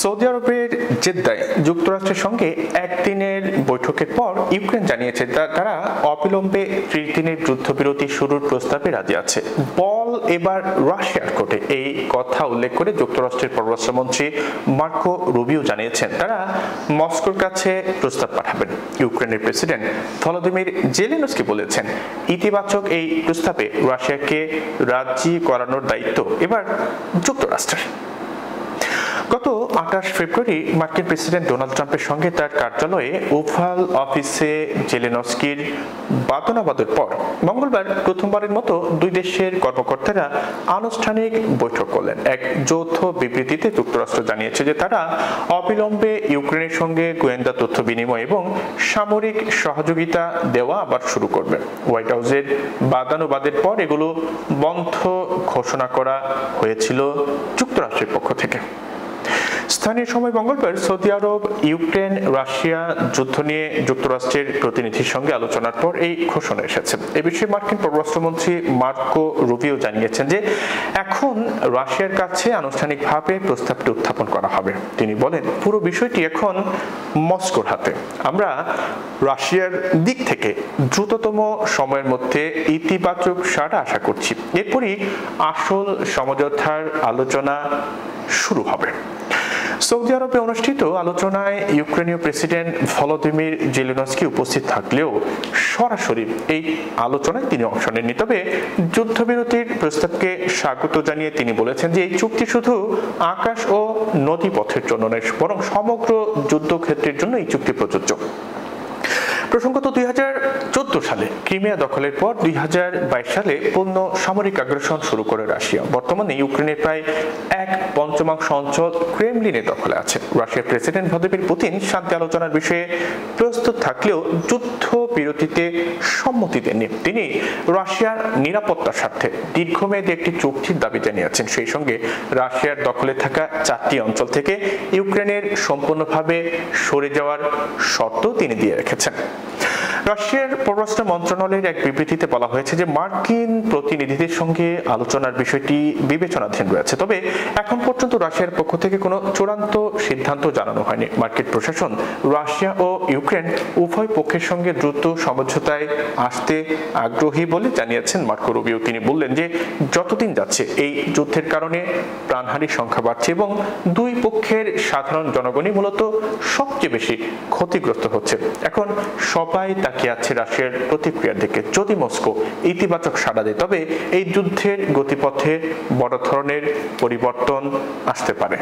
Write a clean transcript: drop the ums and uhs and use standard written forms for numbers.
Saudi আরবের জেদ্দায় যুক্তরাষ্ট্রের সঙ্গে একদিনের বৈঠকের পর ইউক্রেন জানিয়েছে তারা অবিলম্বে 30 দিনের যুদ্ধবিরতি শুরুর প্রস্তাবে রাজি আছে। বল এবার রাশিয়ার কোর্টে, এই কথা উল্লেখ করে যুক্তরাষ্ট্রের পররাষ্ট্রমন্ত্রী মার্কো রুবিও জানিয়েছেন তারা মস্কোর কাছে প্রস্তাব পাঠাবেন। ইউক্রেনের প্রেসিডেন্ট ভলোদিমির জেলেনস্কি বলেছেন ইতিবাচক এই প্রস্তাবে রাশিয়াকে রাজি করানোর দায়িত্ব এবার যুক্তরাষ্ট্রের। গত 28 ফেব্রুয়ারি মার্কিন প্রেসিডেন্ট ডোনাল্ড ট্রাম্পের সঙ্গে তার কার্যালয়ে ওভাল অফিসে জেলেনস্কির বাদানুবাদের পর মঙ্গলবার প্রথমবারের মতো দুই দেশের কর্মকর্তারা আনুষ্ঠানিক বৈঠক করলেন। এক যৌথ বিবৃতিতে যুক্তরাষ্ট্র জানিয়েছে যে তারা অবিলম্বে ইউক্রেনের সঙ্গে গোয়েন্দা তথ্য বিনিময় এবং সামরিক সহযোগিতা দেওয়া আবার শুরু করবে। হোয়াইট হাউসের বাদানুবাদের পর এগুলো বন্ধ ঘোষণা করা হয়েছিল যুক্তরাষ্ট্রের পক্ষ থেকে। স্থানীয় সময় মঙ্গলবার সৌদি আরব ইউক্রেন রাশিয়া যুদ্ধ নিয়ে যুক্তরাষ্ট্রের প্রতিনিধির সঙ্গে আলোচনার পর এই ঘোষণা এসেছে। এ বিষয়ে মার্কিন পররাষ্ট্রমন্ত্রী মার্কো রুবিও জানিয়েছেন যে এখন রাশিয়ার কাছে আনুষ্ঠানিকভাবে প্রস্তাবটি উত্থাপন করা হবে। তিনি বলেন পুরো বিষয়টি এখন মস্কোর হাতে। আমরা রাশিয়ার দিক থেকে দ্রুততম সময়ের মধ্যে ইতিবাচক সাড়া আশা করছি, এরপরই আসল সমঝোতার আলোচনা শুরু হবে। সৌদি আরবে অনুষ্ঠিত আলোচনায় ইউক্রেনীয় প্রেসিডেন্ট ভলোদিমির জেলেনস্কি উপস্থিত থাকলেও সরাসরি এই আলোচনায় তিনি অংশ নেননি। তবে যুদ্ধবিরতির প্রস্তাবকে স্বাগত জানিয়ে তিনি বলেছেন যে এই চুক্তি শুধু আকাশ ও নদীপথের জন্য নয়, বরং সমগ্র যুদ্ধক্ষেত্রের জন্য এই চুক্তি প্রযোজ্য। প্রসঙ্গত 2014 সালে ক্রিমিয়া দখলের পর 2022 সালে পূর্ণ সামরিক আগ্রাসন শুরু করে রাশিয়া। বর্তমানে ইউক্রেনের প্রায় 1/5 অঞ্চল ক্রেমলিনের দখলে আছে। রাশিয়ার প্রেসিডেন্ট ভ্লাদিমির পুতিন শান্তি আলোচনার বিষয়ে প্রস্তুত থাকলেও যুদ্ধ বিরতিতে সম্মতি দেননি। তিনি রাশিয়ার নিরাপত্তার স্বার্থে দীর্ঘমেয়াদী একটি চুক্তির দাবি জানিয়েছেন। সেই সঙ্গে রাশিয়ার দখলে থাকা 4টি অঞ্চল থেকে ইউক্রেনের সম্পূর্ণভাবে সরে যাওয়ার শর্ত তিনি দিয়ে রেখেছেন। রাশিয়ার পররাষ্ট্র মন্ত্রণালয়ের এক বিবৃতিতে বলা হয়েছে যে মার্কিন প্রতিনিধিদের সঙ্গে আলোচনার বিষয়টি বিবেচনাধীন রয়েছে, তবে এখন পর্যন্ত রাশিয়ার পক্ষ থেকে কোনো চূড়ান্ত সিদ্ধান্ত জানানো হয়নি। মার্কিন প্রশাসন রাশিয়া ও ইউক্রেন উভয় পক্ষের সঙ্গে দ্রুত সমঝোতায় আসতে আগ্রহী বলে জানিয়েছেন মার্কো রুবিও। তিনি বললেন যে যতদিন যাচ্ছে এই যুদ্ধের কারণে প্রাণহানির সংখ্যা বাড়ছে এবং দুই পক্ষের সাধারণ জনগণই মূলত সবচেয়ে বেশি ক্ষতিগ্রস্ত হচ্ছে। এখন সবাই তাকিয়ে আছে রাশিয়ার প্রতিক্রিয়ার দিকে। যদি মস্কো ইতিবাচক সাড়া দেয় তবে এই যুদ্ধের গতিপথে বড় ধরনের পরিবর্তন আসতে পারে।